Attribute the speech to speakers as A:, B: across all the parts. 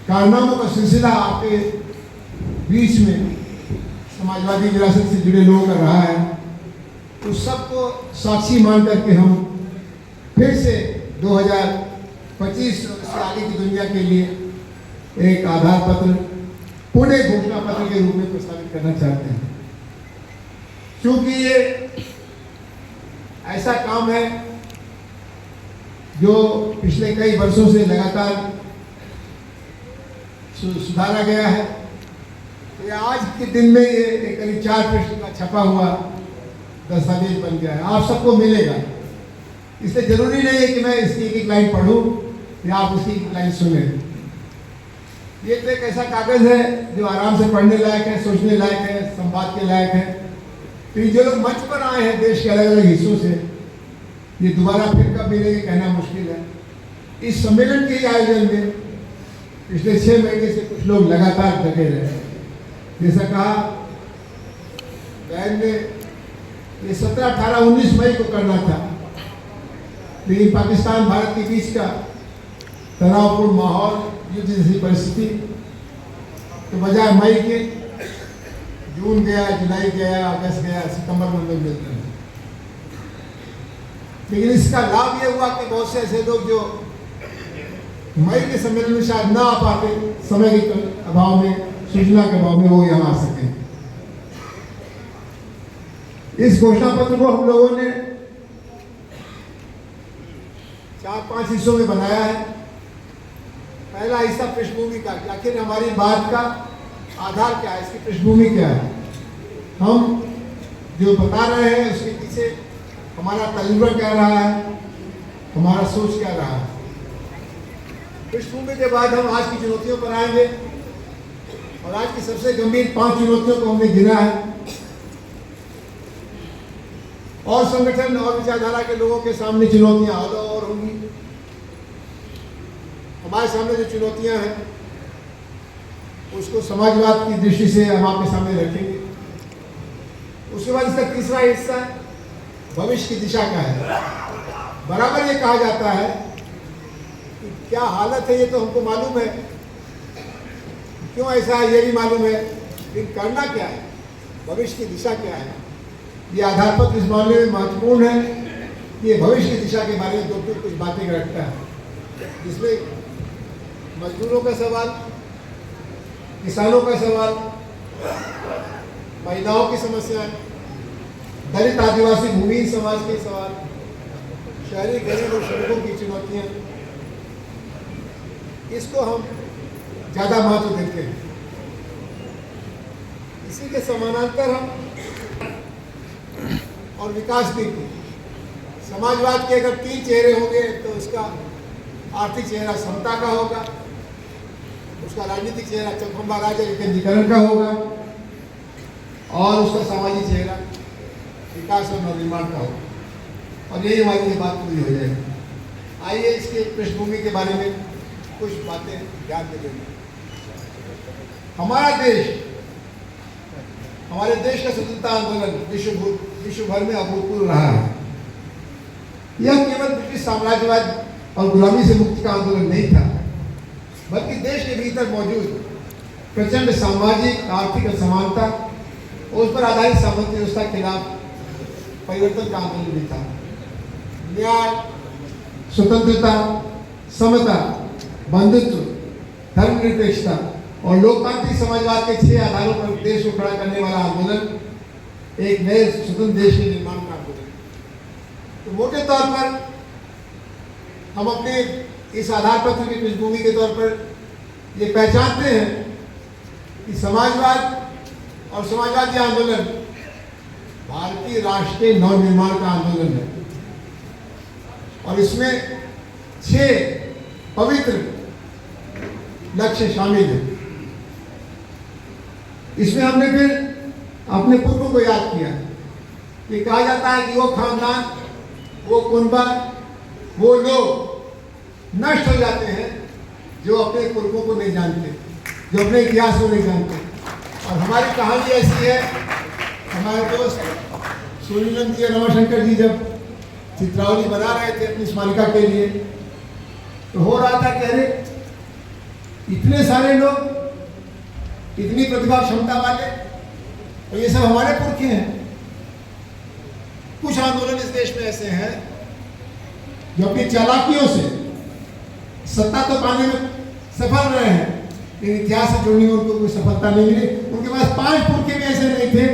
A: कारनामों का सिलसिला आपके बीच में समाजवादी विरासत से जुड़े लोगों का रहा है, तो सबको साक्षी मान करके हम फिर से 2025 से आगे की दुनिया के लिए एक आधार पत्र पुणे घोषणा पत्र के रूप में प्रस्तावित करना चाहते हैं। क्योंकि ये ऐसा काम है जो पिछले कई वर्षों से लगातार सुधारा गया है। ये आज के दिन में ये करीब 4 पृष्ठ का छपा हुआ दस्तावेज बन गया है, आप सबको मिलेगा। इसलिए जरूरी नहीं है कि मैं इसकी एक लाइन पढ़ूं या आप उसकी एक लाइन सुने। ये तो एक ऐसा कागज है जो आराम से पढ़ने लायक है, सोचने लायक है, संवाद के लायक है। तो जो लोग मंच पर आए हैं देश के अलग अलग हिस्सों से, ये दोबारा फिर कब मिलेंगे कहना मुश्किल है। इस सम्मेलन के आयोजन में पिछले 6 महीने से कुछ लोग लगातार लगे रहे। जैसा कहा बहन ने, ये 17, 18, 19 मई को करना था, लेकिन पाकिस्तान भारत के बीच का तनावपूर्ण माहौल, युद्ध जैसी परिस्थिति, तो बजाय मई के जून गया, जुलाई गया, अगस्त गया, सितंबर में लोग मिलते हैं। लेकिन इसका लाभ ये हुआ कि बहुत से ऐसे लोग जो मई के सम्मेलन में शायद ना आ पाते, समय के अभाव में, सूचना के अभाव में, वो यहाँ आ सके। इस घोषणा पत्र को हम लोगों ने 4-5 हिस्सों में बनाया है। पहला हिस्सा पृष्ठभूमि का, आखिर हमारी बात का आधार क्या है, इसकी पृष्ठभूमि क्या है, हम जो बता रहे हैं उसके पीछे हमारा तजुर्बा क्या रहा है, हमारा सोच क्या रहा है। पृष्ठभूमि के बाद हम आज की चुनौतियों पर आएंगे, और आज की सबसे गंभीर 5 चुनौतियों को हमने गिना है। और संगठन और विचारधारा के लोगों के सामने चुनौतियां और होंगी। हमारे सामने जो चुनौतियां हैं उसको समाजवाद की दृष्टि से हम आपके सामने रखेंगे। उसके बाद इसका तीसरा हिस्सा भविष्य की दिशा का है। बराबर ये कहा जाता है कि क्या हालत है ये तो हमको मालूम है, क्यों ऐसा है ये भी मालूम है, लेकिन करना क्या है, भविष्य की दिशा क्या है। ये आधार पत्र इस मामले में महत्वपूर्ण है। ये भविष्य की दिशा के बारे में 2 कुछ बातें रखता है, जिसमें मजदूरों का सवाल, किसानों का सवाल, महिलाओं की समस्याएं, दलित आदिवासी भूमिहीन समाज के सवाल, शहरी गरीब और श्रमिकों की चुनौतियां, इसको हम ज़्यादा महत्व देते हैं। इसी के समानांतर हम और विकास नीति, समाजवाद के अगर 3 चेहरे होंगे तो उसका आर्थिक चेहरा समता का होगा, उसका राजनीतिक चेहरा चौखंबा राज्य विकेंद्रीकरण का होगा, और उसका सामाजिक चेहरा विकास और नवनिर्माण का होगा। और यही हमारी बात पूरी हो जाएगी। आइए इसके पृष्ठभूमि के बारे में कुछ बातें ध्यान में देंगे। हमारे देश का स्वतंत्रता आंदोलन विश्व भर में अभूतपूर्व रहा है। यह केवल ब्रिटिश साम्राज्यवाद और गुलामी से मुक्ति का आंदोलन नहीं था, बल्कि देश के भीतर मौजूद प्रचंड सामाजिक, आर्थिक असमानता, उस पर आधारित सामंत व्यवस्था के खिलाफ परिवर्तन का आंदोलन भी था। न्याय, स्वतंत्रता, समता, बंधुत्व, धर्मनिरपेक्षता और लोकतांत्रिक समाजवाद के 6 आधारों पर देश को खड़ा करने वाला आंदोलन एक नए स्वतंत्र देश के निर्माण का आंदोलन। तो मोटे तौर पर हम अपने इस आधार पत्र की पृष्ठभूमि के तौर पर ये पहचानते हैं कि समाजवाद और समाजवादी आंदोलन भारतीय राष्ट्र के नवनिर्माण का आंदोलन है, और इसमें 6 पवित्र लक्ष्य शामिल है। इसमें हमने फिर अपने पूर्वों को याद किया। ये कहा जाता है कि वो खानदान, वो कुनबा, वो लोग नष्ट हो जाते हैं जो अपने पूर्वों को नहीं जानते, जो अपने इतिहास को नहीं जानते। और हमारी कहानी ऐसी है, हमारे दोस्त सूर्यनंद जी, रमाशंकर जी जब चित्रावली बना रहे थे अपनी स्मारिका के लिए, तो हो रहा था कि अरे इतने सारे लोग, इतनी प्रतिभा क्षमता वाले, और ये सब हमारे पुरखे हैं। कुछ आंदोलन इस देश में ऐसे हैं जो अपनी चालाकियों से सत्ता तो पाने में सफल रहे हैं, लेकिन इतिहास से जुड़ने में उनको कोई सफलता नहीं मिली। उनके पास 5 पुरखे भी ऐसे नहीं थे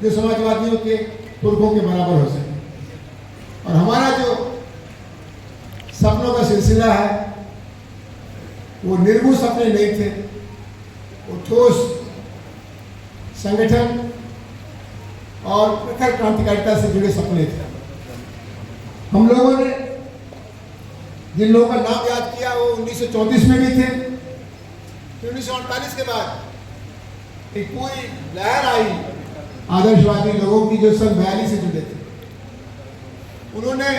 A: जो समाजवादियों के पुरखों के बराबर हो सके। और हमारा जो सपनों का सिलसिला है वो निर्भुल सपने नहीं थे, वो ठोस संगठन और प्रखर क्रांतिकारिता से जुड़े सपने थे। हम लोगों ने जिन लोगों का नाम याद किया वो 1934 में भी थे, फिर 1948 के बाद एक पूरी लहर आई आदर्शवादी लोगों की जो सन 42 से जुड़े थे। उन्होंने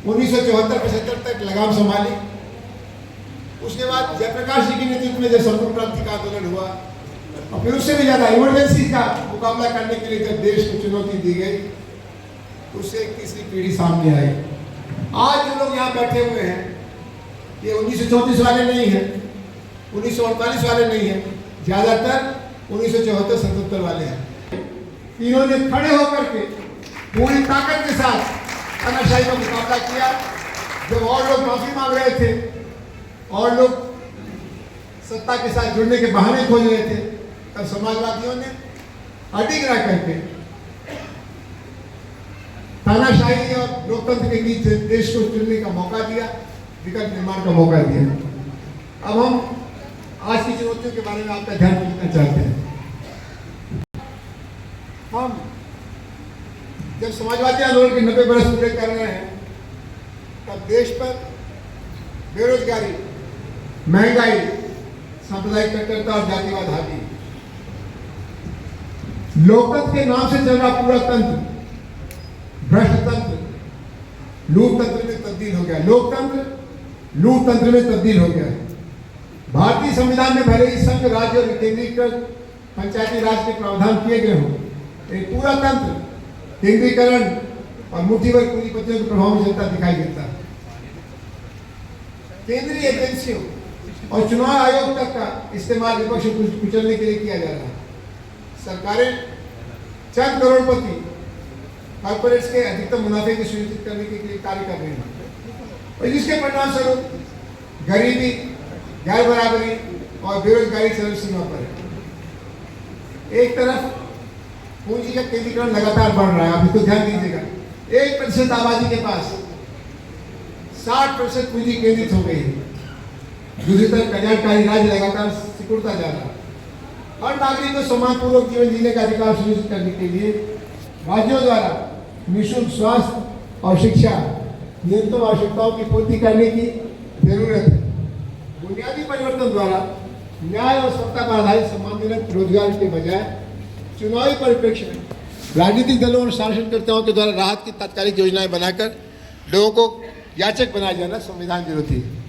A: 1974-75 तक लगाम संभाली। उसके बाद जयप्रकाश जी के नेतृत्व में जब संपूर्ण क्रांति का आंदोलन हुआ, और फिर उससे भी ज्यादा इमरजेंसी का मुकाबला करने के लिए जब देश को चुनौती दी गई, उससे एक तीसरी पीढ़ी सामने आई। आज जो लोग यहाँ बैठे हुए हैं ये 1934 वाले नहीं हैं, 1948 वाले नहीं हैं, ज्यादातर 1974-77 वाले हैं। इन्होंने खड़े होकर के पूरी ताकत के साथ तानाशाही का मुकाबला किया। जब और लोग माफी मांग रहे थे और लोग सत्ता के साथ जुड़ने के बहाने खोज रहे थे, तब समाजवादियों ने अडिग रह करके तानाशाही और लोकतंत्र के बीच देश को चुनने का मौका दिया, विकल्प निर्माण का मौका दिया। अब हम आज की चुनौतियों के बारे में आपका ध्यान रखना चाहते हैं। हम जब समाजवादी आंदोलन के 90 बरस पूरे कर रहे हैं, तब देश पर बेरोजगारी, महंगाई, सांप्रदायिक कट्टरता और जातिवाद हावी। लोकतंत्र के नाम से चल रहा पूरा तंत्र भ्रष्ट तंत्र, लूट तंत्र में तब्दील हो गया। लोकतंत्र लूट तंत्र में तब्दील हो गया। भारतीय संविधान में भले ही संघ, राज्य और केंद्रीकृत पंचायती राज के प्रावधान किए गए हों, एक पूरा तंत्र केंद्रीकरण और मुट्ठीभर पूंजीपतियों के प्रभाव में चलता दिखाई देता है। केंद्रीय एजेंसियों और चुनाव आयोग तक का इस्तेमाल विपक्ष को कुचलने के लिए किया जा रहा है। सरकारें चंद करोड़पति कॉर्पोरेट्स के अधिकतम मुनाफे को सुनिश्चित करने के लिए कार्य कर रहे हैं, और जिसके परिणाम स्वरूप गरीबी, गैर बराबरी और बेरोजगारी चरम सीमा पर है। एक तरफ पूंजी का केंद्रीकरण लगातार बढ़ रहा है, आप इसको ध्यान दीजिएगा। 1% आबादी के पास 60% पूंजी केंद्रित हो गई है। दूसरी तरफ कल्याणकारी राज्य लगातार सिकुड़ता जा रहा है। हर नागरिक को सम्मानपूर्वक जीवन जीने का अधिकार सुनिश्चित करने के लिए राज्यों द्वारा निःशुल्क स्वास्थ्य और शिक्षा न्यूनतम आवश्यकताओं की पूर्ति करने की जरूरत है। बुनियादी परिवर्तन द्वारा न्याय और सत्ता पर आधारित सम्मानजनक रोजगार के बजाय चुनावी परिप्रेक्ष्य में राजनीतिक दलों और शासनकर्ताओं के द्वारा राहत की तात्कालिक योजनाएं बनाकर लोगों को याचक बनाया जाना संविधान विरोधी है।